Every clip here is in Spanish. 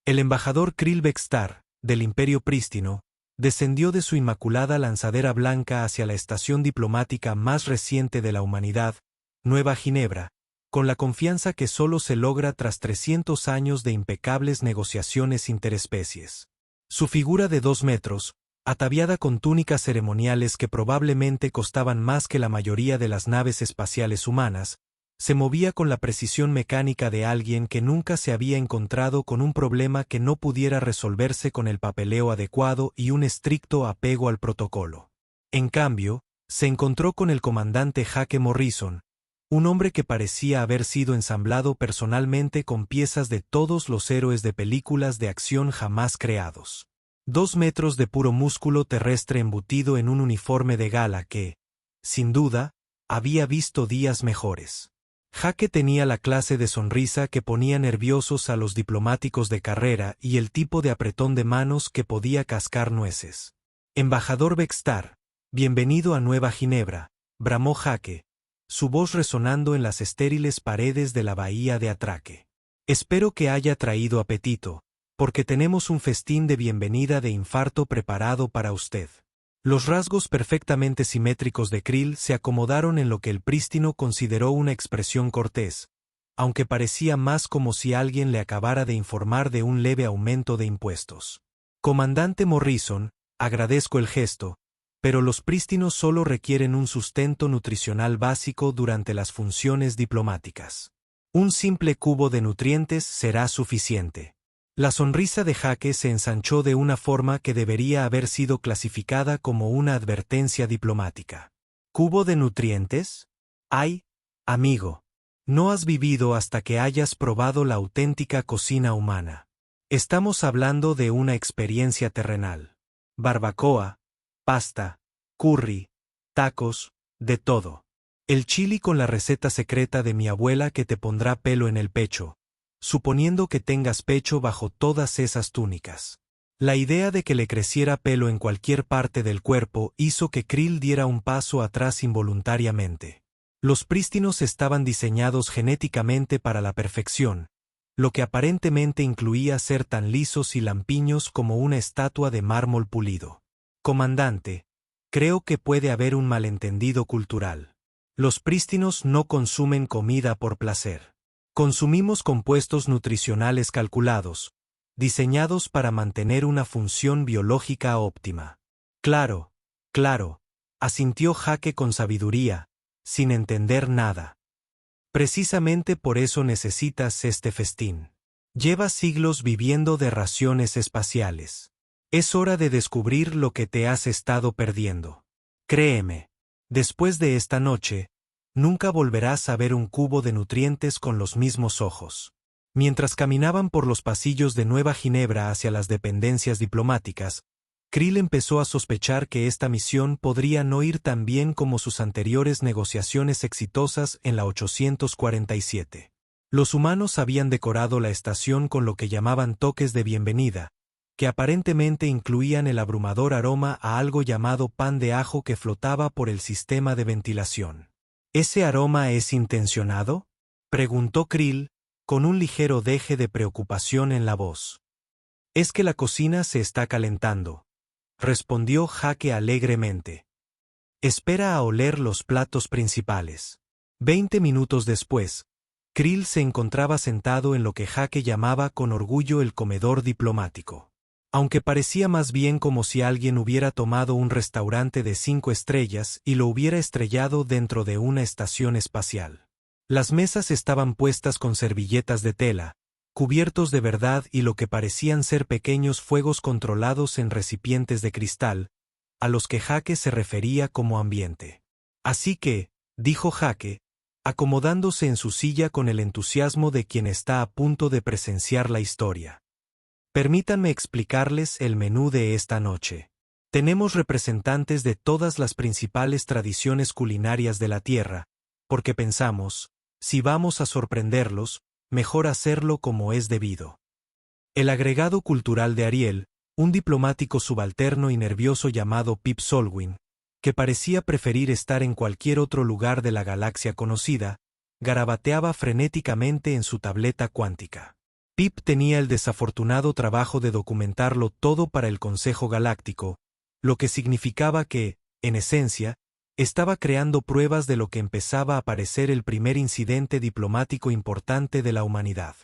El embajador Krill Bekstar, del Imperio Prístino, descendió de su inmaculada lanzadera blanca hacia la estación diplomática más reciente de la humanidad, Nueva Ginebra, con la confianza que solo se logra tras 300 años de impecables negociaciones interespecies. Su figura de 2 metros, ataviada con túnicas ceremoniales que probablemente costaban más que la mayoría de las naves espaciales humanas, se movía con la precisión mecánica de alguien que nunca se había encontrado con un problema que no pudiera resolverse con el papeleo adecuado y un estricto apego al protocolo. En cambio, se encontró con el comandante Jake Morrison, un hombre que parecía haber sido ensamblado personalmente con piezas de todos los héroes de películas de acción jamás creados. 2 metros de puro músculo terrestre embutido en un uniforme de gala que, sin duda, había visto días mejores. Jake tenía la clase de sonrisa que ponía nerviosos a los diplomáticos de carrera y el tipo de apretón de manos que podía cascar nueces. Embajador Bekstar, bienvenido a Nueva Ginebra, bramó Jake, su voz resonando en las estériles paredes de la bahía de Atraque. Espero que haya traído apetito, porque tenemos un festín de bienvenida de infarto preparado para usted. Los rasgos perfectamente simétricos de Krill se acomodaron en lo que el prístino consideró una expresión cortés, aunque parecía más como si alguien le acabara de informar de un leve aumento de impuestos. Comandante Morrison, agradezco el gesto, pero los prístinos solo requieren un sustento nutricional básico durante las funciones diplomáticas. Un simple cubo de nutrientes será suficiente. La sonrisa de Jake se ensanchó de una forma que debería haber sido clasificada como una advertencia diplomática. ¿Cubo de nutrientes? Ay, amigo, no has vivido hasta que hayas probado la auténtica cocina humana. Estamos hablando de una experiencia terrenal. Barbacoa, pasta, curry, tacos, de todo. El chili con la receta secreta de mi abuela que te pondrá pelo en el pecho, suponiendo que tengas pecho bajo todas esas túnicas. La idea de que le creciera pelo en cualquier parte del cuerpo hizo que Krill diera un paso atrás involuntariamente. Los prístinos estaban diseñados genéticamente para la perfección, lo que aparentemente incluía ser tan lisos y lampiños como una estatua de mármol pulido. Comandante, creo que puede haber un malentendido cultural. Los prístinos no consumen comida por placer. Consumimos compuestos nutricionales calculados, diseñados para mantener una función biológica óptima. Claro, claro, asintió Jake con sabiduría, sin entender nada. Precisamente por eso necesitas este festín. Llevas siglos viviendo de raciones espaciales. Es hora de descubrir lo que te has estado perdiendo. Créeme, después de esta noche, nunca volverás a ver un cubo de nutrientes con los mismos ojos. Mientras caminaban por los pasillos de Nueva Ginebra hacia las dependencias diplomáticas, Krill empezó a sospechar que esta misión podría no ir tan bien como sus anteriores negociaciones exitosas en la 847. Los humanos habían decorado la estación con lo que llamaban toques de bienvenida, que aparentemente incluían el abrumador aroma a algo llamado pan de ajo que flotaba por el sistema de ventilación. ¿Ese aroma es intencionado?, preguntó Krill, con un ligero deje de preocupación en la voz. Es que la cocina se está calentando, respondió Jake alegremente. Espera a oler los platos principales. 20 minutos después, Krill se encontraba sentado en lo que Jake llamaba con orgullo el comedor diplomático. Aunque parecía más bien como si alguien hubiera tomado un restaurante de 5 estrellas y lo hubiera estrellado dentro de una estación espacial. Las mesas estaban puestas con servilletas de tela, cubiertos de verdad y lo que parecían ser pequeños fuegos controlados en recipientes de cristal, a los que Jake se refería como ambiente. Así que, dijo Jake, acomodándose en su silla con el entusiasmo de quien está a punto de presenciar la historia. Permítanme explicarles el menú de esta noche. Tenemos representantes de todas las principales tradiciones culinarias de la Tierra, porque pensamos, si vamos a sorprenderlos, mejor hacerlo como es debido. El agregado cultural de Ariel, un diplomático subalterno y nervioso llamado Pip Solwyn, que parecía preferir estar en cualquier otro lugar de la galaxia conocida, garabateaba frenéticamente en su tableta cuántica. Pip tenía el desafortunado trabajo de documentarlo todo para el Consejo Galáctico, lo que significaba que, en esencia, estaba creando pruebas de lo que empezaba a parecer el primer incidente diplomático importante de la humanidad.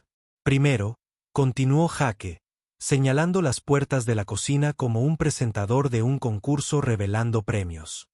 Primero, continuó Jake, señalando las puertas de la cocina como un presentador de un concurso revelando premios.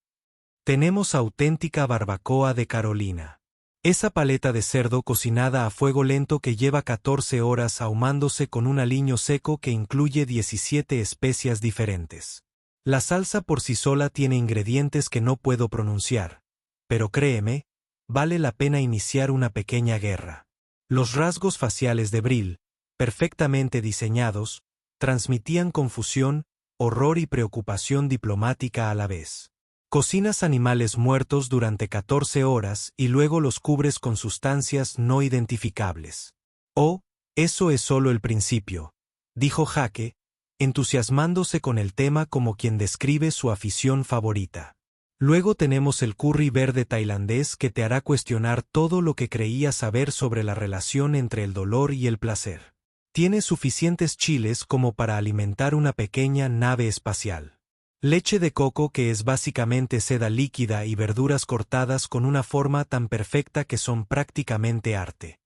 Tenemos auténtica barbacoa de Carolina. Esa paleta de cerdo cocinada a fuego lento que lleva 14 horas ahumándose con un aliño seco que incluye 17 especias diferentes. La salsa por sí sola tiene ingredientes que no puedo pronunciar, pero créeme, vale la pena iniciar una pequeña guerra. Los rasgos faciales de Brill, perfectamente diseñados, transmitían confusión, horror y preocupación diplomática a la vez. Cocinas animales muertos durante 14 horas y luego los cubres con sustancias no identificables. Oh, eso es solo el principio, dijo Jake, entusiasmándose con el tema como quien describe su afición favorita. Luego tenemos el curry verde tailandés que te hará cuestionar todo lo que creías saber sobre la relación entre el dolor y el placer. Tiene suficientes chiles como para alimentar una pequeña nave espacial. Leche de coco que es básicamente seda líquida y verduras cortadas con una forma tan perfecta que son prácticamente arte.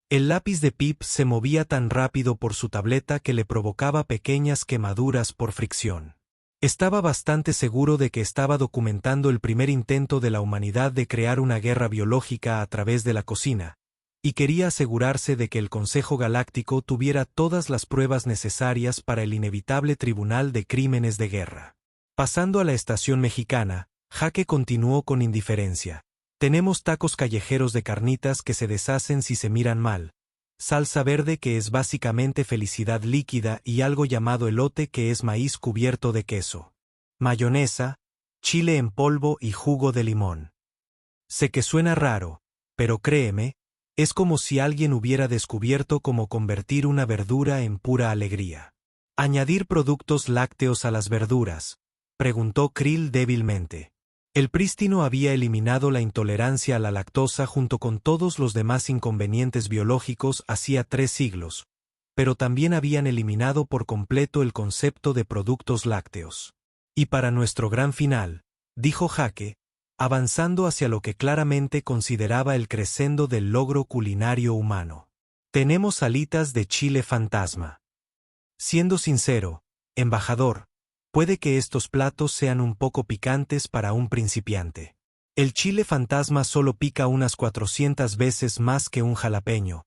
El lápiz de Pip se movía tan rápido por su tableta que le provocaba pequeñas quemaduras por fricción. Estaba bastante seguro de que estaba documentando el primer intento de la humanidad de crear una guerra biológica a través de la cocina, y quería asegurarse de que el Consejo Galáctico tuviera todas las pruebas necesarias para el inevitable tribunal de crímenes de guerra. Pasando a la estación mexicana, Jake continuó con indiferencia. Tenemos tacos callejeros de carnitas que se deshacen si se miran mal, salsa verde que es básicamente felicidad líquida y algo llamado elote que es maíz cubierto de queso, mayonesa, chile en polvo y jugo de limón. Sé que suena raro, pero créeme, es como si alguien hubiera descubierto cómo convertir una verdura en pura alegría. ¿Añadir productos lácteos a las verduras?, preguntó Krill débilmente. El prístino había eliminado la intolerancia a la lactosa junto con todos los demás inconvenientes biológicos hacía 3 siglos, pero también habían eliminado por completo el concepto de productos lácteos. Y para nuestro gran final, dijo Jake, avanzando hacia lo que claramente consideraba el crescendo del logro culinario humano. Tenemos alitas de chile fantasma. Siendo sincero, embajador, puede que estos platos sean un poco picantes para un principiante. El chile fantasma solo pica unas 400 veces más que un jalapeño.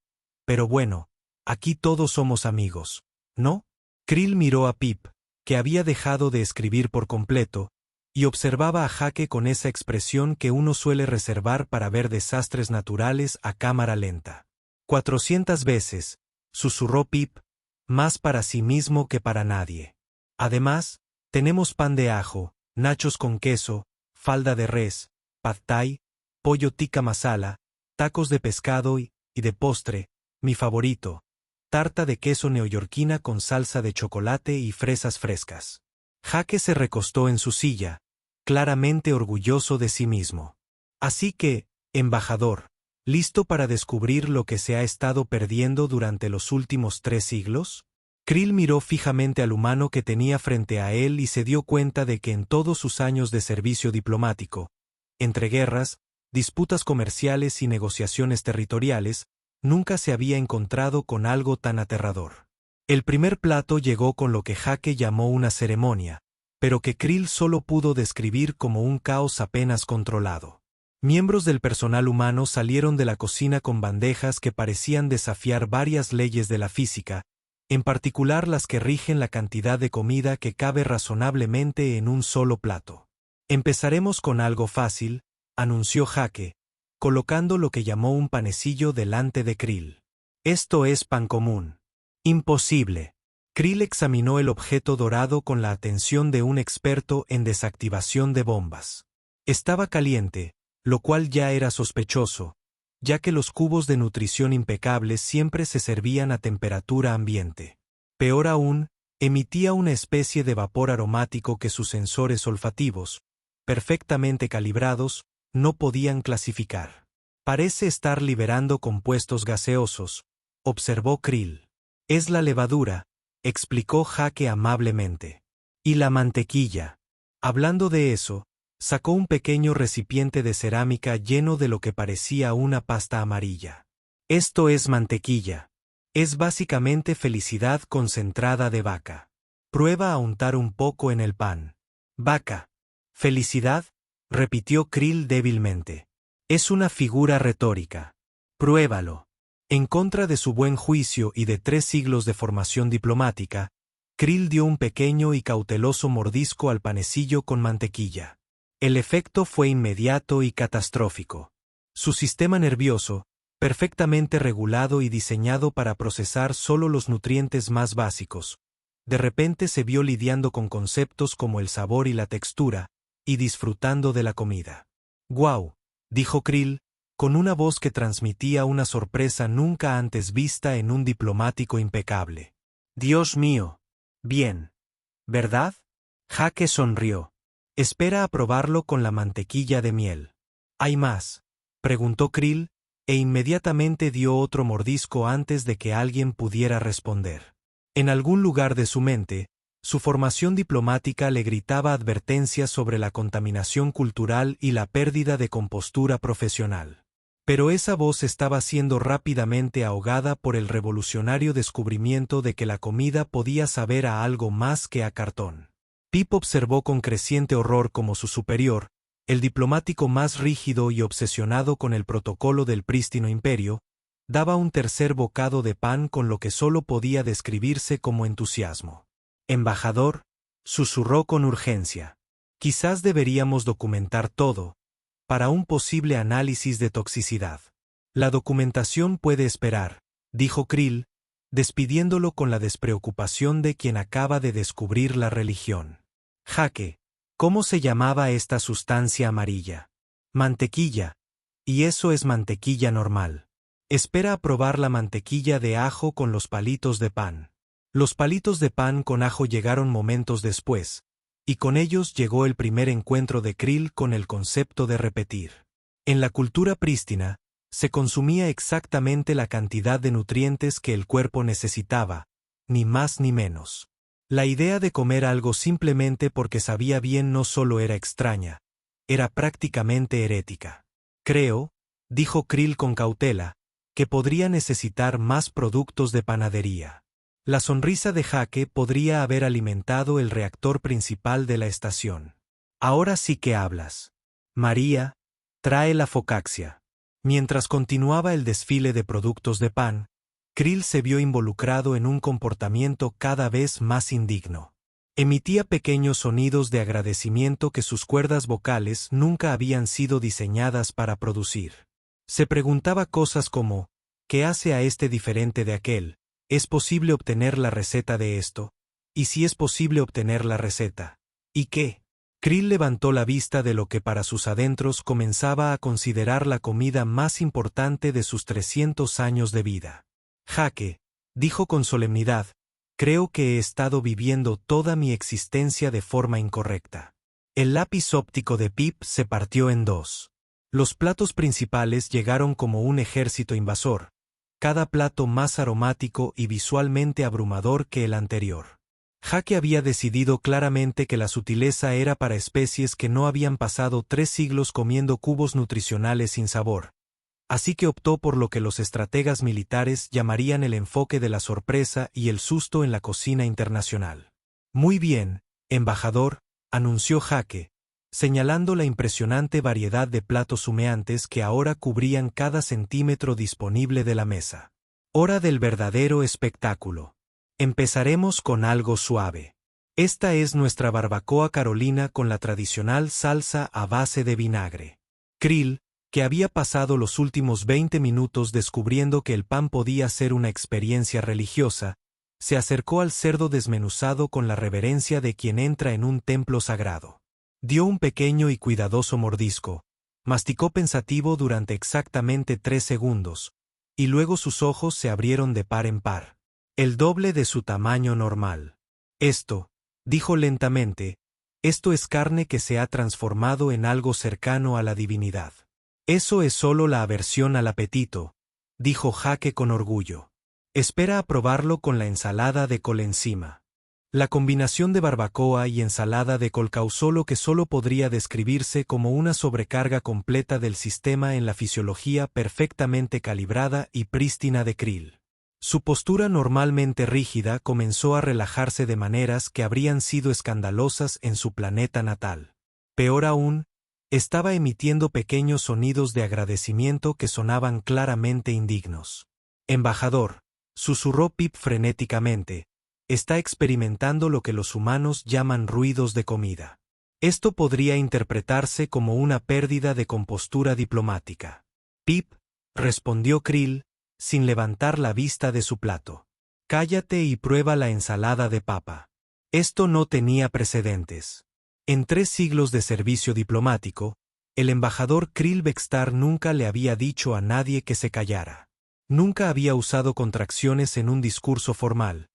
Pero bueno, aquí todos somos amigos, ¿no? Krill miró a Pip, que había dejado de escribir por completo, y observaba a Jake con esa expresión que uno suele reservar para ver desastres naturales a cámara lenta. 400 veces, susurró Pip, más para sí mismo que para nadie. Además, tenemos pan de ajo, nachos con queso, falda de res, pad thai, pollo tikka masala, tacos de pescado y de postre, mi favorito, tarta de queso neoyorquina con salsa de chocolate y fresas frescas. Jake se recostó en su silla, claramente orgulloso de sí mismo. Así que, embajador, ¿listo para descubrir lo que se ha estado perdiendo durante los últimos 3 siglos? Krill miró fijamente al humano que tenía frente a él y se dio cuenta de que en todos sus años de servicio diplomático, entre guerras, disputas comerciales y negociaciones territoriales, nunca se había encontrado con algo tan aterrador. El primer plato llegó con lo que Jake llamó una ceremonia, pero que Krill solo pudo describir como un caos apenas controlado. Miembros del personal humano salieron de la cocina con bandejas que parecían desafiar varias leyes de la física, en particular las que rigen la cantidad de comida que cabe razonablemente en un solo plato. Empezaremos con algo fácil, anunció Jake, colocando lo que llamó un panecillo delante de Krill. Esto es pan común. Imposible. Krill examinó el objeto dorado con la atención de un experto en desactivación de bombas. Estaba caliente, lo cual ya era sospechoso, ya que los cubos de nutrición impecables siempre se servían a temperatura ambiente. Peor aún, emitía una especie de vapor aromático que sus sensores olfativos, perfectamente calibrados, no podían clasificar. Parece estar liberando compuestos gaseosos, observó Krill. Es la levadura, explicó Jaque amablemente. Y la mantequilla. Hablando de eso, sacó un pequeño recipiente de cerámica lleno de lo que parecía una pasta amarilla. Esto es mantequilla. Es básicamente felicidad concentrada de vaca. Prueba a untar un poco en el pan. Vaca. ¿Felicidad? Repitió Krill débilmente. Es una figura retórica. Pruébalo. En contra de su buen juicio y de 3 siglos de formación diplomática, Krill dio un pequeño y cauteloso mordisco al panecillo con mantequilla. El efecto fue inmediato y catastrófico. Su sistema nervioso, perfectamente regulado y diseñado para procesar solo los nutrientes más básicos, de repente se vio lidiando con conceptos como el sabor y la textura, y disfrutando de la comida. «¡Guau!», dijo Krill, con una voz que transmitía una sorpresa nunca antes vista en un diplomático impecable. «Dios mío. Bien. ¿Verdad?». Jaque sonrió. «Espera a probarlo con la mantequilla de miel». «¿Hay más?», preguntó Krill, e inmediatamente dio otro mordisco antes de que alguien pudiera responder. En algún lugar de su mente, su formación diplomática le gritaba advertencias sobre la contaminación cultural y la pérdida de compostura profesional. Pero esa voz estaba siendo rápidamente ahogada por el revolucionario descubrimiento de que la comida podía saber a algo más que a cartón. Pip observó con creciente horror cómo su superior, el diplomático más rígido y obsesionado con el protocolo del prístino imperio, daba un tercer bocado de pan con lo que solo podía describirse como entusiasmo. «Embajador», susurró con urgencia, «quizás deberíamos documentar todo, para un posible análisis de toxicidad». «La documentación puede esperar», dijo Krill, despidiéndolo con la despreocupación de quien acaba de descubrir la religión. «Jaque, ¿cómo se llamaba esta sustancia amarilla?» «Mantequilla. Y eso es mantequilla normal. Espera a probar la mantequilla de ajo con los palitos de pan». Los palitos de pan con ajo llegaron momentos después, y con ellos llegó el primer encuentro de Krill con el concepto de repetir. En la cultura prístina, se consumía exactamente la cantidad de nutrientes que el cuerpo necesitaba, ni más ni menos. La idea de comer algo simplemente porque sabía bien no solo era extraña, era prácticamente herética. «Creo», dijo Krill con cautela, «que podría necesitar más productos de panadería». La sonrisa de Jaque podría haber alimentado el reactor principal de la estación. «Ahora sí que hablas. María, trae la focaxia». Mientras continuaba el desfile de productos de pan, Krill se vio involucrado en un comportamiento cada vez más indigno. Emitía pequeños sonidos de agradecimiento que sus cuerdas vocales nunca habían sido diseñadas para producir. Se preguntaba cosas como, ¿qué hace a este diferente de aquel? ¿Es posible obtener la receta de esto? ¿Y si es posible obtener la receta? ¿Y qué? Krill levantó la vista de lo que para sus adentros comenzaba a considerar la comida más importante de sus 300 años de vida. «Jaque», dijo con solemnidad, «creo que he estado viviendo toda mi existencia de forma incorrecta». El lápiz óptico de Pip se partió en dos. Los platos principales llegaron como un ejército invasor, cada plato más aromático y visualmente abrumador que el anterior. Jaque había decidido claramente que la sutileza era para especies que no habían pasado 3 siglos comiendo cubos nutricionales sin sabor, así que optó por lo que los estrategas militares llamarían el enfoque de la sorpresa y el susto en la cocina internacional. «Muy bien, embajador», anunció Jaque, señalando la impresionante variedad de platos humeantes que ahora cubrían cada centímetro disponible de la mesa. «Hora del verdadero espectáculo. Empezaremos con algo suave. Esta es nuestra barbacoa carolina con la tradicional salsa a base de vinagre». Krill, que había pasado los últimos 20 minutos descubriendo que el pan podía ser una experiencia religiosa, se acercó al cerdo desmenuzado con la reverencia de quien entra en un templo sagrado. Dio un pequeño y cuidadoso mordisco, masticó pensativo durante exactamente 3 segundos, y luego sus ojos se abrieron de par en par. El doble de su tamaño normal. «Esto», dijo lentamente, «esto es carne que se ha transformado en algo cercano a la divinidad». «Eso es solo la aversión al apetito», dijo Jaque con orgullo. Espera a probarlo con la ensalada de col encima. La combinación de barbacoa y ensalada de col causó lo que solo podría describirse como una sobrecarga completa del sistema en la fisiología perfectamente calibrada y prístina de Krill. Su postura normalmente rígida comenzó a relajarse de maneras que habrían sido escandalosas en su planeta natal. Peor aún, estaba emitiendo pequeños sonidos de agradecimiento que sonaban claramente indignos. Embajador, susurró Pip frenéticamente, está experimentando lo que los humanos llaman ruidos de comida. Esto podría interpretarse como una pérdida de compostura diplomática. Pip, respondió Krill, sin levantar la vista de su plato. Cállate y prueba la ensalada de papa. Esto no tenía precedentes. En 3 siglos de servicio diplomático, el embajador Krill Bekstar nunca le había dicho a nadie que se callara. Nunca había usado contracciones en un discurso formal,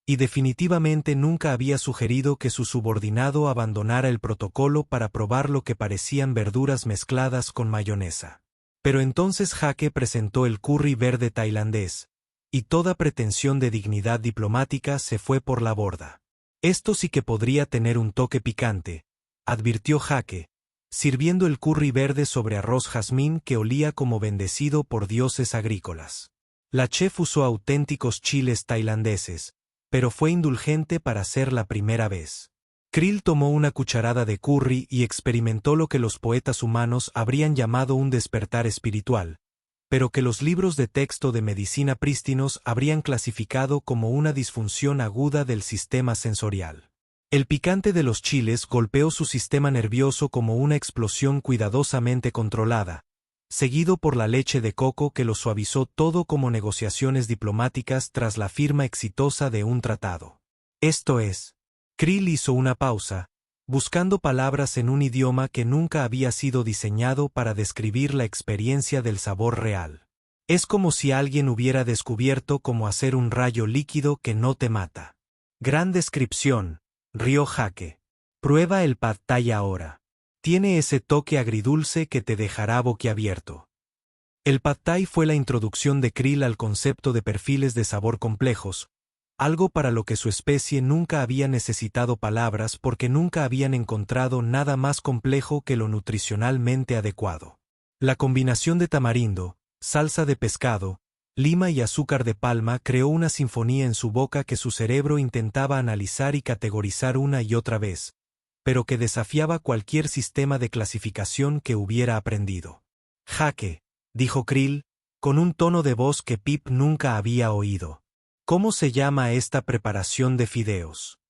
y definitivamente nunca había sugerido que su subordinado abandonara el protocolo para probar lo que parecían verduras mezcladas con mayonesa. Pero entonces Jake presentó el curry verde tailandés, y toda pretensión de dignidad diplomática se fue por la borda. Esto sí que podría tener un toque picante, advirtió Jake, sirviendo el curry verde sobre arroz jazmín que olía como bendecido por dioses agrícolas. La chef usó auténticos chiles tailandeses, pero fue indulgente para ser la primera vez. Krill tomó una cucharada de curry y experimentó lo que los poetas humanos habrían llamado un despertar espiritual, pero que los libros de texto de medicina prístinos habrían clasificado como una disfunción aguda del sistema sensorial. El picante de los chiles golpeó su sistema nervioso como una explosión cuidadosamente controlada, seguido por la leche de coco que lo suavizó todo como negociaciones diplomáticas tras la firma exitosa de un tratado. Esto es, Krill hizo una pausa, buscando palabras en un idioma que nunca había sido diseñado para describir la experiencia del sabor real. Es como si alguien hubiera descubierto cómo hacer un rayo líquido que no te mata. Gran descripción, rió Jake. Prueba el pad thai ahora. Tiene ese toque agridulce que te dejará boquiabierto. El pad thai fue la introducción de Krill al concepto de perfiles de sabor complejos, algo para lo que su especie nunca había necesitado palabras porque nunca habían encontrado nada más complejo que lo nutricionalmente adecuado. La combinación de tamarindo, salsa de pescado, lima y azúcar de palma creó una sinfonía en su boca que su cerebro intentaba analizar y categorizar una y otra vez, pero que desafiaba cualquier sistema de clasificación que hubiera aprendido. Jake, dijo Krill, con un tono de voz que Pip nunca había oído. ¿Cómo se llama esta preparación de fideos?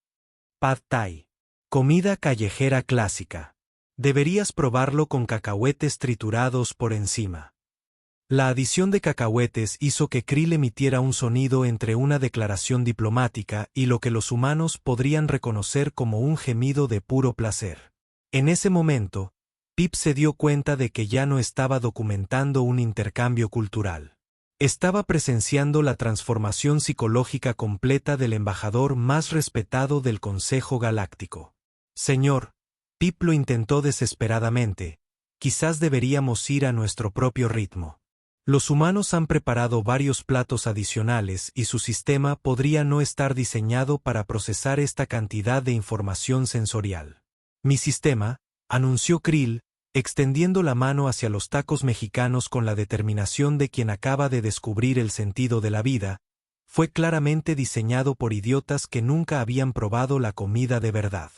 Pad thai. Comida callejera clásica. Deberías probarlo con cacahuetes triturados por encima. La adición de cacahuetes hizo que Krill emitiera un sonido entre una declaración diplomática y lo que los humanos podrían reconocer como un gemido de puro placer. En ese momento, Pip se dio cuenta de que ya no estaba documentando un intercambio cultural. Estaba presenciando la transformación psicológica completa del embajador más respetado del Consejo Galáctico. Señor, Pip lo intentó desesperadamente, quizás deberíamos ir a nuestro propio ritmo. Los humanos han preparado varios platos adicionales y su sistema podría no estar diseñado para procesar esta cantidad de información sensorial. Mi sistema, anunció Krill, extendiendo la mano hacia los tacos mexicanos con la determinación de quien acaba de descubrir el sentido de la vida, fue claramente diseñado por idiotas que nunca habían probado la comida de verdad.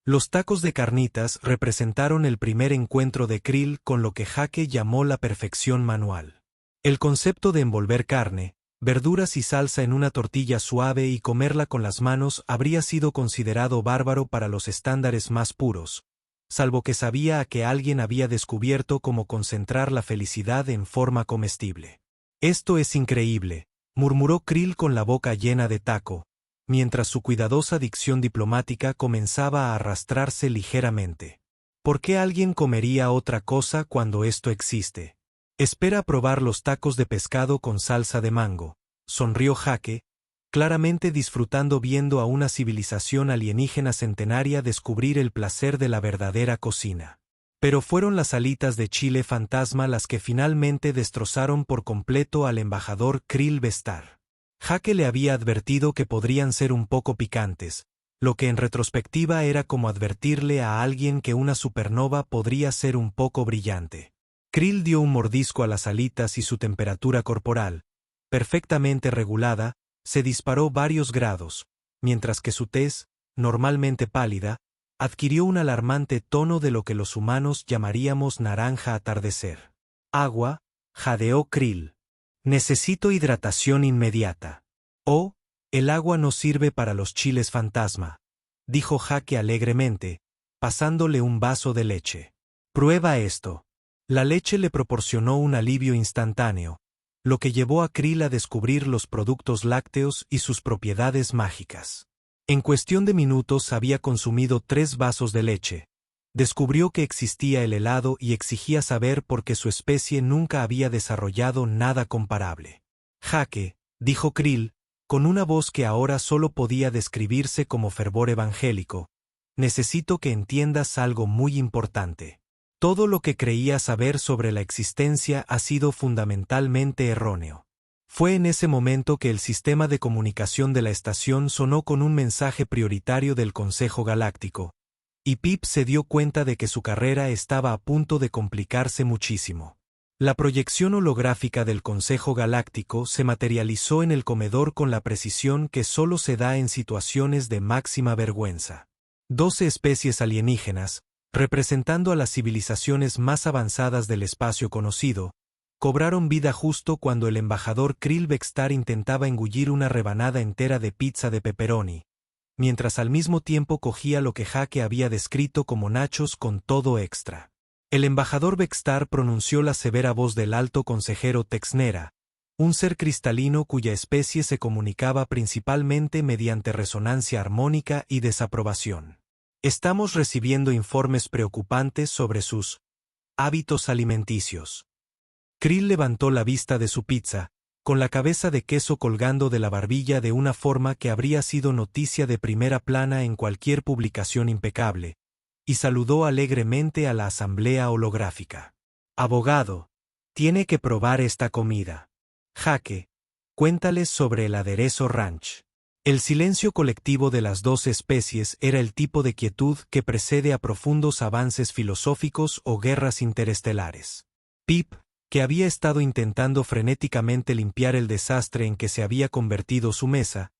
Los tacos de carnitas representaron el primer encuentro de Krill con lo que Jake llamó la perfección manual. El concepto de envolver carne, verduras y salsa en una tortilla suave y comerla con las manos habría sido considerado bárbaro para los estándares más puros, salvo que sabía a que alguien había descubierto cómo concentrar la felicidad en forma comestible. Esto es increíble, murmuró Krill con la boca llena de taco, mientras su cuidadosa dicción diplomática comenzaba a arrastrarse ligeramente. ¿Por qué alguien comería otra cosa cuando esto existe? Espera probar los tacos de pescado con salsa de mango, sonrió Jake, claramente disfrutando viendo a una civilización alienígena centenaria descubrir el placer de la verdadera cocina. Pero fueron las alitas de chile fantasma las que finalmente destrozaron por completo al embajador Krill Bekstar. Jake le había advertido que podrían ser un poco picantes, lo que en retrospectiva era como advertirle a alguien que una supernova podría ser un poco brillante. Krill dio un mordisco a las alitas y su temperatura corporal, perfectamente regulada, se disparó varios grados, mientras que su tez, normalmente pálida, adquirió un alarmante tono de lo que los humanos llamaríamos naranja atardecer. Agua, jadeó Krill. Necesito hidratación inmediata. Oh, el agua no sirve para los chiles fantasma, dijo Jake alegremente, pasándole un vaso de leche. Prueba esto. La leche le proporcionó un alivio instantáneo, lo que llevó a Krill a descubrir los productos lácteos y sus propiedades mágicas. En cuestión de minutos había consumido 3 vasos de leche. Descubrió que existía el helado y exigía saber por qué su especie nunca había desarrollado nada comparable. Jake, dijo Krill, con una voz que ahora solo podía describirse como fervor evangélico, necesito que entiendas algo muy importante. Todo lo que creía saber sobre la existencia ha sido fundamentalmente erróneo. Fue en ese momento que el sistema de comunicación de la estación sonó con un mensaje prioritario del Consejo Galáctico, y Pip se dio cuenta de que su carrera estaba a punto de complicarse muchísimo. La proyección holográfica del Consejo Galáctico se materializó en el comedor con la precisión que solo se da en situaciones de máxima vergüenza. 12 especies alienígenas, representando a las civilizaciones más avanzadas del espacio conocido, cobraron vida justo cuando el embajador Krill Bextar intentaba engullir una rebanada entera de pizza de pepperoni, mientras al mismo tiempo cogía lo que Jake había descrito como nachos con todo extra. El embajador Bextar pronunció la severa voz del alto consejero Texnera, un ser cristalino cuya especie se comunicaba principalmente mediante resonancia armónica y desaprobación. Estamos recibiendo informes preocupantes sobre sus hábitos alimenticios. Krill levantó la vista de su pizza, con la cabeza de queso colgando de la barbilla de una forma que habría sido noticia de primera plana en cualquier publicación impecable, y saludó alegremente a la asamblea holográfica. Abogado, tiene que probar esta comida. Jake, cuéntales sobre el aderezo ranch. El silencio colectivo de las 2 especies era el tipo de quietud que precede a profundos avances filosóficos o guerras interestelares. Pip, que había estado intentando frenéticamente limpiar el desastre en que se había convertido su mesa,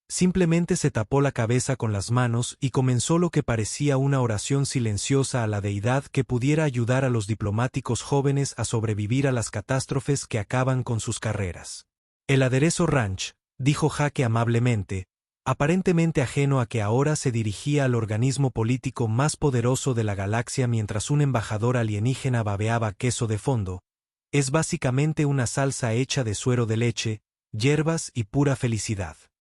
simplemente se tapó la cabeza con las manos y comenzó lo que parecía una oración silenciosa a la deidad que pudiera ayudar a los diplomáticos jóvenes a sobrevivir a las catástrofes que acaban con sus carreras. El aderezo ranch, dijo Jake amablemente, aparentemente ajeno a que ahora se dirigía al organismo político más poderoso de la galaxia mientras un embajador alienígena babeaba queso de fondo, es básicamente una salsa hecha de suero de leche, hierbas y pura felicidad.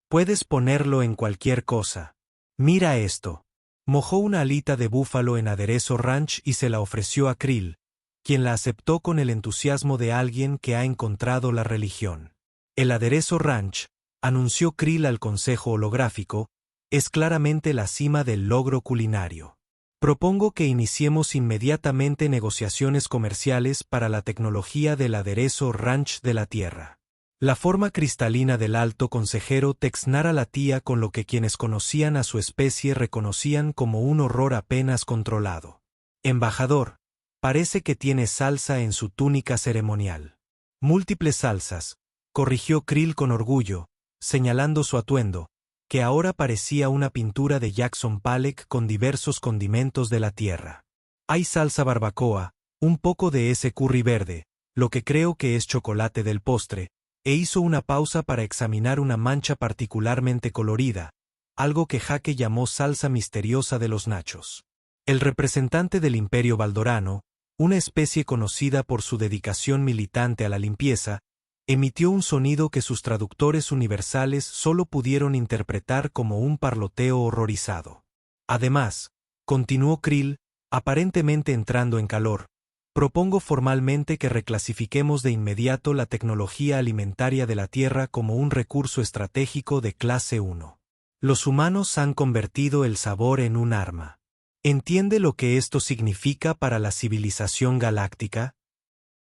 Puedes ponerlo en cualquier cosa. Mira esto. Mojó una alita de búfalo en aderezo ranch y se la ofreció a Krill, quien la aceptó con el entusiasmo de alguien que ha encontrado la religión. El aderezo ranch, anunció Krill al consejo holográfico, es claramente la cima del logro culinario. Propongo que iniciemos inmediatamente negociaciones comerciales para la tecnología del aderezo ranch de la Tierra. La forma cristalina del alto consejero Texnara latía con lo que quienes conocían a su especie reconocían como un horror apenas controlado. Embajador, parece que tiene salsa en su túnica ceremonial. Múltiples salsas, corrigió Krill con orgullo, señalando su atuendo, que ahora parecía una pintura de Jackson Pollock con diversos condimentos de la tierra. Hay salsa barbacoa, un poco de ese curry verde, lo que creo que es chocolate del postre, e hizo una pausa para examinar una mancha particularmente colorida, algo que Jake llamó salsa misteriosa de los nachos. El representante del Imperio Baldorano, una especie conocida por su dedicación militante a la limpieza, emitió un sonido que sus traductores universales solo pudieron interpretar como un parloteo horrorizado. Además, continuó Krill, aparentemente entrando en calor, propongo formalmente que reclasifiquemos de inmediato la tecnología alimentaria de la Tierra como un recurso estratégico de clase 1. Los humanos han convertido el sabor en un arma. ¿Entiende lo que esto significa para la civilización galáctica?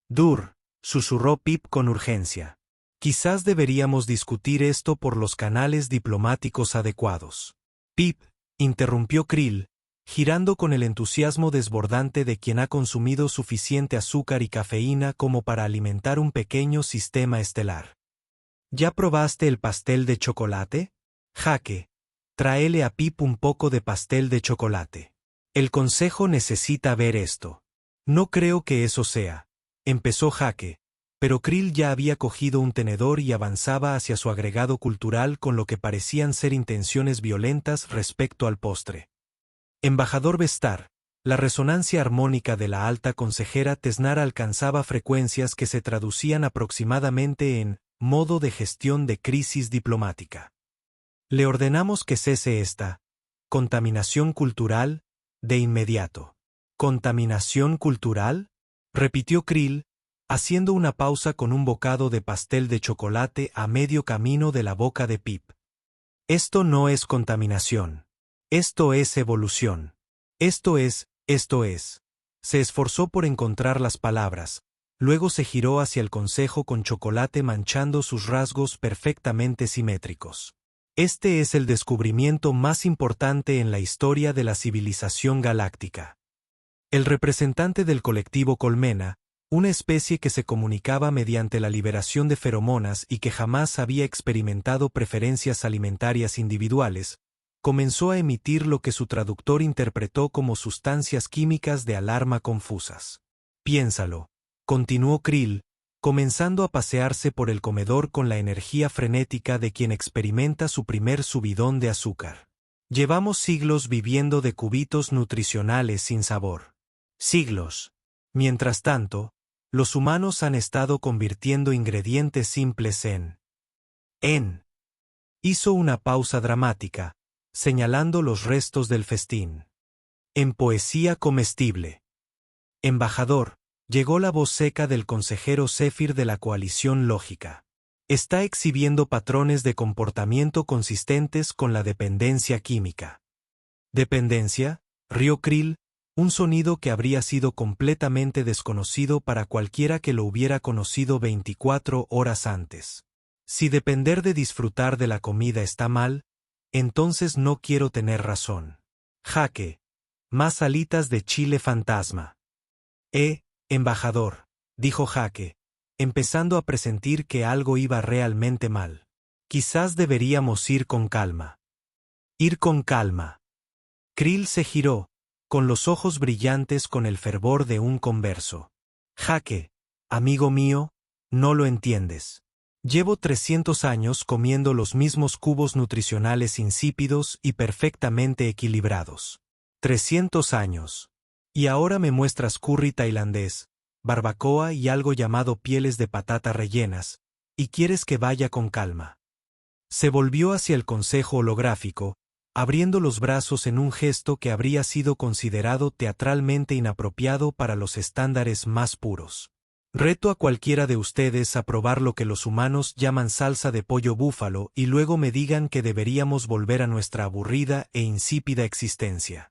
Dur, susurró Pip con urgencia. Quizás deberíamos discutir esto por los canales diplomáticos adecuados. Pip, interrumpió Krill, girando con el entusiasmo desbordante de quien ha consumido suficiente azúcar y cafeína como para alimentar un pequeño sistema estelar. ¿Ya probaste el pastel de chocolate? Jake, tráele a Pip un poco de pastel de chocolate. El consejo necesita ver esto. No creo que eso sea, empezó Jake, pero Krill ya había cogido un tenedor y avanzaba hacia su agregado cultural con lo que parecían ser intenciones violentas respecto al postre. Embajador Vestar, la resonancia armónica de la alta consejera Tesnara alcanzaba frecuencias que se traducían aproximadamente en modo de gestión de crisis diplomática. Le ordenamos que cese esta contaminación cultural de inmediato. ¿Contaminación cultural?, repitió Krill, haciendo una pausa con un bocado de pastel de chocolate a medio camino de la boca de Pip. Esto no es contaminación. Esto es evolución. Esto es. Se esforzó por encontrar las palabras, luego se giró hacia el consejo con chocolate manchando sus rasgos perfectamente simétricos. Este es el descubrimiento más importante en la historia de la civilización galáctica. El representante del colectivo Colmena, una especie que se comunicaba mediante la liberación de feromonas y que jamás había experimentado preferencias alimentarias individuales, comenzó a emitir lo que su traductor interpretó como sustancias químicas de alarma confusas. Piénsalo, continuó Krill, comenzando a pasearse por el comedor con la energía frenética de quien experimenta su primer subidón de azúcar. Llevamos siglos viviendo de cubitos nutricionales sin sabor. Siglos. Mientras tanto, los humanos han estado convirtiendo ingredientes simples en. Hizo una pausa dramática, señalando los restos del festín. En poesía comestible. Embajador, llegó la voz seca del consejero Zephyr de la coalición lógica. Está exhibiendo patrones de comportamiento consistentes con la dependencia química. ¿Dependencia?, rió Krill, un sonido que habría sido completamente desconocido para cualquiera que lo hubiera conocido 24 horas antes. Si depender de disfrutar de la comida está mal, entonces no quiero tener razón. Jake, más alitas de chile fantasma. Embajador, dijo Jake, empezando a presentir que algo iba realmente mal. Quizás deberíamos ir con calma. Ir con calma. Krill se giró, con los ojos brillantes con el fervor de un converso. Jake, amigo mío, no lo entiendes. Llevo 300 años comiendo los mismos cubos nutricionales insípidos y perfectamente equilibrados. 300 años. Y ahora me muestras curry tailandés, barbacoa y algo llamado pieles de patata rellenas, y quieres que vaya con calma. Se volvió hacia el consejo holográfico, abriendo los brazos en un gesto que habría sido considerado teatralmente inapropiado para los estándares más puros. Reto a cualquiera de ustedes a probar lo que los humanos llaman salsa de pollo búfalo y luego me digan que deberíamos volver a nuestra aburrida e insípida existencia.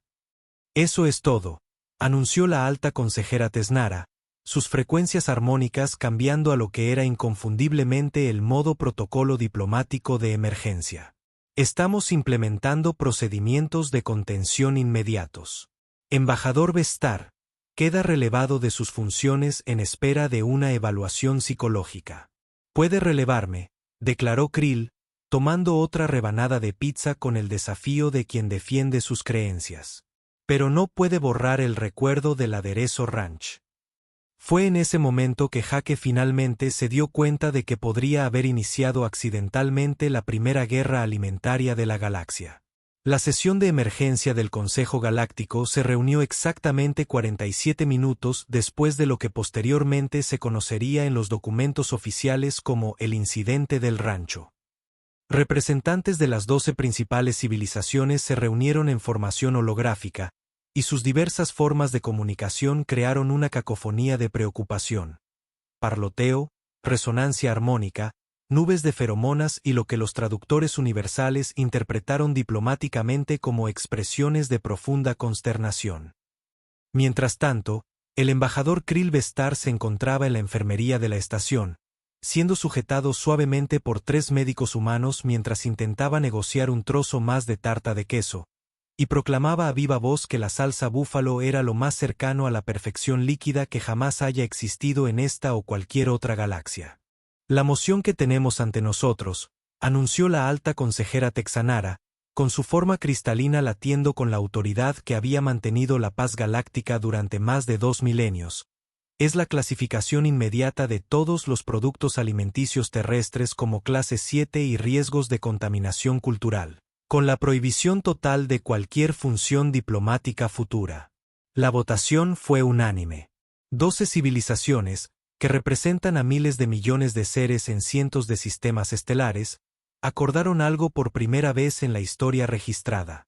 Eso es todo, anunció la alta consejera Tesnara, sus frecuencias armónicas cambiando a lo que era inconfundiblemente el modo protocolo diplomático de emergencia. Estamos implementando procedimientos de contención inmediatos. Embajador Vestar, queda relevado de sus funciones en espera de una evaluación psicológica. Puede relevarme, declaró Krill, tomando otra rebanada de pizza con el desafío de quien defiende sus creencias. Pero no puede borrar el recuerdo del aderezo ranch. Fue en ese momento que Jake finalmente se dio cuenta de que podría haber iniciado accidentalmente la primera guerra alimentaria de la galaxia. La sesión de emergencia del Consejo Galáctico se reunió exactamente 47 minutos después de lo que posteriormente se conocería en los documentos oficiales como el incidente del rancho. Representantes de las 12 principales civilizaciones se reunieron en formación holográfica, y sus diversas formas de comunicación crearon una cacofonía de preocupación. Parloteo, resonancia armónica, nubes de feromonas y lo que los traductores universales interpretaron diplomáticamente como expresiones de profunda consternación. Mientras tanto, el embajador Krill Vestar se encontraba en la enfermería de la estación, siendo sujetado suavemente por 3 médicos humanos mientras intentaba negociar un trozo más de tarta de queso, y proclamaba a viva voz que la salsa búfalo era lo más cercano a la perfección líquida que jamás haya existido en esta o cualquier otra galaxia. La moción que tenemos ante nosotros, anunció la alta consejera texanara, con su forma cristalina latiendo con la autoridad que había mantenido la paz galáctica durante más de 2 milenios, es la clasificación inmediata de todos los productos alimenticios terrestres como clase 7 y riesgos de contaminación cultural, con la prohibición total de cualquier función diplomática futura. La votación fue unánime. 12 civilizaciones, que representan a miles de millones de seres en cientos de sistemas estelares, acordaron algo por primera vez en la historia registrada.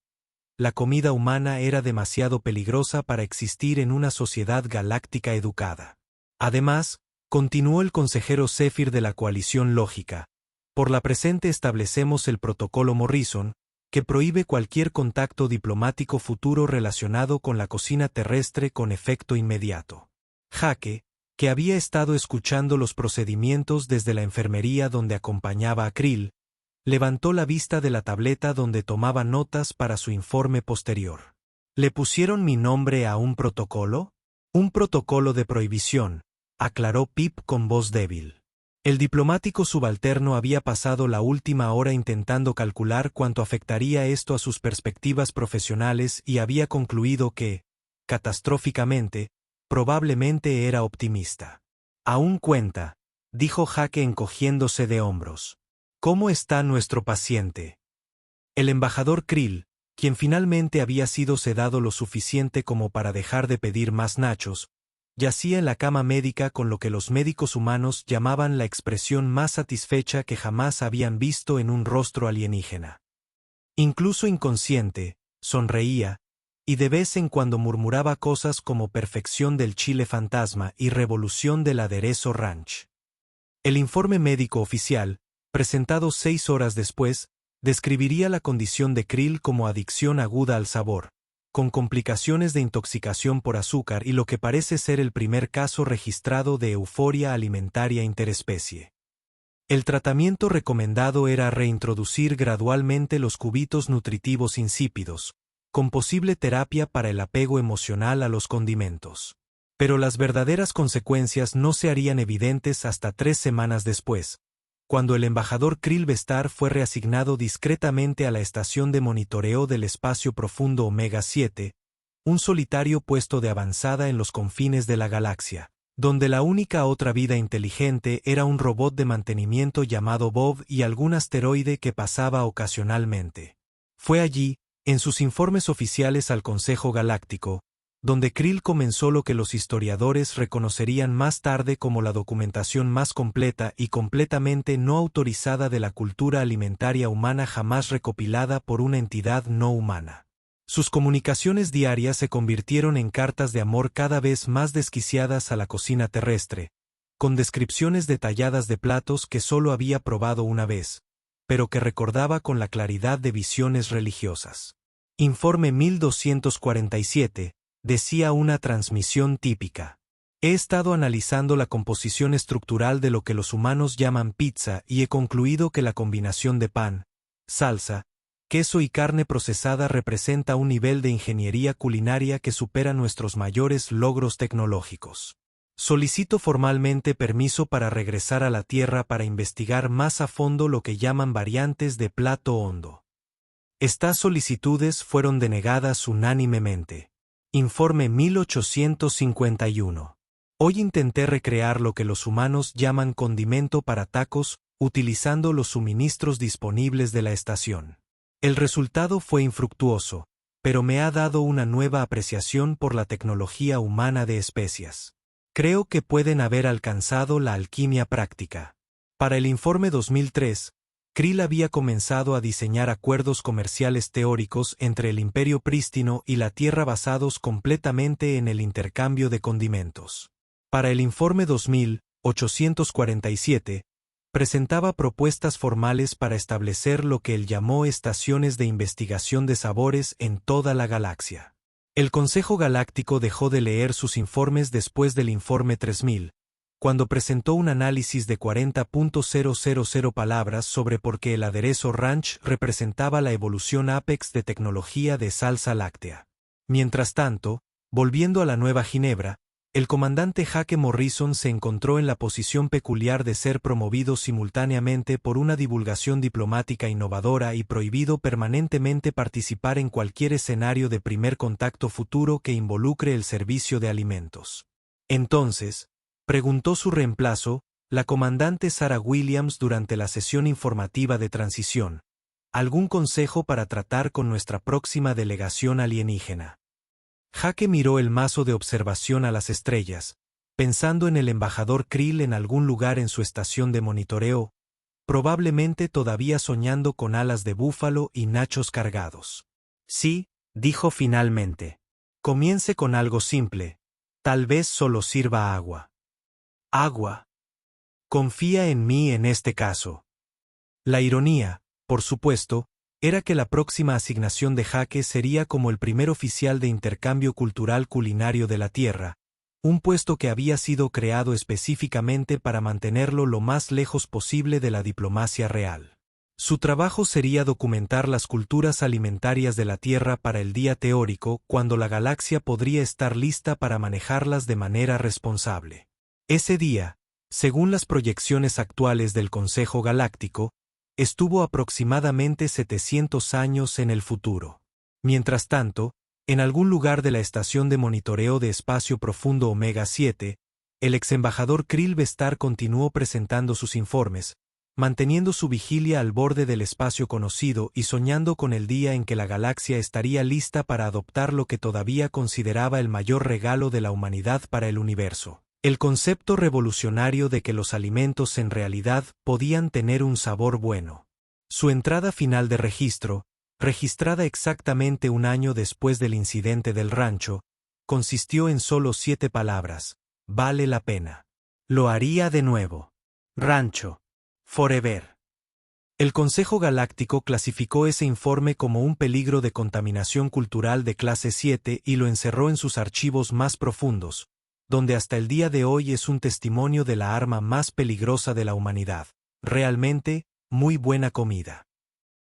La comida humana era demasiado peligrosa para existir en una sociedad galáctica educada. Además, continuó el consejero Zephyr de la coalición lógica, por la presente establecemos el protocolo Morrison, que prohíbe cualquier contacto diplomático futuro relacionado con la cocina terrestre con efecto inmediato. Jaque, que había estado escuchando los procedimientos desde la enfermería donde acompañaba a Krill, levantó la vista de la tableta donde tomaba notas para su informe posterior. ¿Le pusieron mi nombre a un protocolo? Un protocolo de prohibición, aclaró Pip con voz débil. El diplomático subalterno había pasado la última hora intentando calcular cuánto afectaría esto a sus perspectivas profesionales y había concluido que, catastróficamente, probablemente era optimista. Aún cuenta, dijo Jaque encogiéndose de hombros. ¿Cómo está nuestro paciente? El embajador Krill, quien finalmente había sido sedado lo suficiente como para dejar de pedir más nachos, yacía en la cama médica con lo que los médicos humanos llamaban la expresión más satisfecha que jamás habían visto en un rostro alienígena. Incluso inconsciente, sonreía, y de vez en cuando murmuraba cosas como perfección del chile fantasma y revolución del aderezo ranch. El informe médico oficial, presentado 6 horas después, describiría la condición de Krill como adicción aguda al sabor, con complicaciones de intoxicación por azúcar y lo que parece ser el primer caso registrado de euforia alimentaria interespecie. El tratamiento recomendado era reintroducir gradualmente los cubitos nutritivos insípidos, con posible terapia para el apego emocional a los condimentos. Pero las verdaderas consecuencias no se harían evidentes hasta 3 semanas después, cuando el embajador Krill Vestar fue reasignado discretamente a la estación de monitoreo del espacio profundo Omega 7, un solitario puesto de avanzada en los confines de la galaxia, donde la única otra vida inteligente era un robot de mantenimiento llamado Bob y algún asteroide que pasaba ocasionalmente. Fue allí, en sus informes oficiales al Consejo Galáctico, donde Krill comenzó lo que los historiadores reconocerían más tarde como la documentación más completa y completamente no autorizada de la cultura alimentaria humana jamás recopilada por una entidad no humana. Sus comunicaciones diarias se convirtieron en cartas de amor cada vez más desquiciadas a la cocina terrestre, con descripciones detalladas de platos que solo había probado una vez, pero que recordaba con la claridad de visiones religiosas. Informe 1247, decía una transmisión típica. He estado analizando la composición estructural de lo que los humanos llaman pizza y he concluido que la combinación de pan, salsa, queso y carne procesada representa un nivel de ingeniería culinaria que supera nuestros mayores logros tecnológicos. Solicito formalmente permiso para regresar a la Tierra para investigar más a fondo lo que llaman variantes de plato hondo. Estas solicitudes fueron denegadas unánimemente. Informe 1851. Hoy intenté recrear lo que los humanos llaman condimento para tacos, utilizando los suministros disponibles de la estación. El resultado fue infructuoso, pero me ha dado una nueva apreciación por la tecnología humana de especias. Creo que pueden haber alcanzado la alquimia práctica. Para el informe 2003, Krill había comenzado a diseñar acuerdos comerciales teóricos entre el Imperio Prístino y la Tierra basados completamente en el intercambio de condimentos. Para el informe 2847, presentaba propuestas formales para establecer lo que él llamó estaciones de investigación de sabores en toda la galaxia. El Consejo Galáctico dejó de leer sus informes después del informe 3000, cuando presentó un análisis de 40.000 palabras sobre por qué el aderezo ranch representaba la evolución apex de tecnología de salsa láctea. Mientras tanto, volviendo a la Nueva Ginebra, el comandante Jake Morrison se encontró en la posición peculiar de ser promovido simultáneamente por una divulgación diplomática innovadora y prohibido permanentemente participar en cualquier escenario de primer contacto futuro que involucre el servicio de alimentos. Entonces, preguntó su reemplazo, la comandante Sarah Williams durante la sesión informativa de transición, ¿algún consejo para tratar con nuestra próxima delegación alienígena? Jake miró el mazo de observación a las estrellas, pensando en el embajador Krill en algún lugar en su estación de monitoreo, probablemente todavía soñando con alas de búfalo y nachos cargados. Sí, dijo finalmente. Comience con algo simple. Tal vez solo sirva agua. Agua. Confía en mí en este caso. La ironía, por supuesto, era que la próxima asignación de Jake sería como el primer oficial de intercambio cultural culinario de la Tierra, un puesto que había sido creado específicamente para mantenerlo lo más lejos posible de la diplomacia real. Su trabajo sería documentar las culturas alimentarias de la Tierra para el día teórico cuando la galaxia podría estar lista para manejarlas de manera responsable. Ese día, según las proyecciones actuales del Consejo Galáctico, estuvo aproximadamente 700 años en el futuro. Mientras tanto, en algún lugar de la estación de monitoreo de espacio profundo Omega 7, el exembajador Krill Vestar continuó presentando sus informes, manteniendo su vigilia al borde del espacio conocido y soñando con el día en que la galaxia estaría lista para adoptar lo que todavía consideraba el mayor regalo de la humanidad para el universo. El concepto revolucionario de que los alimentos en realidad podían tener un sabor bueno. Su entrada final de registro, registrada exactamente un año después del incidente del rancho, consistió en solo 7 palabras: vale la pena. Lo haría de nuevo. Rancho. Forever. El Consejo Galáctico clasificó ese informe como un peligro de contaminación cultural de clase 7 y lo encerró en sus archivos más profundos, donde hasta el día de hoy es un testimonio de la arma más peligrosa de la humanidad. Realmente, muy buena comida.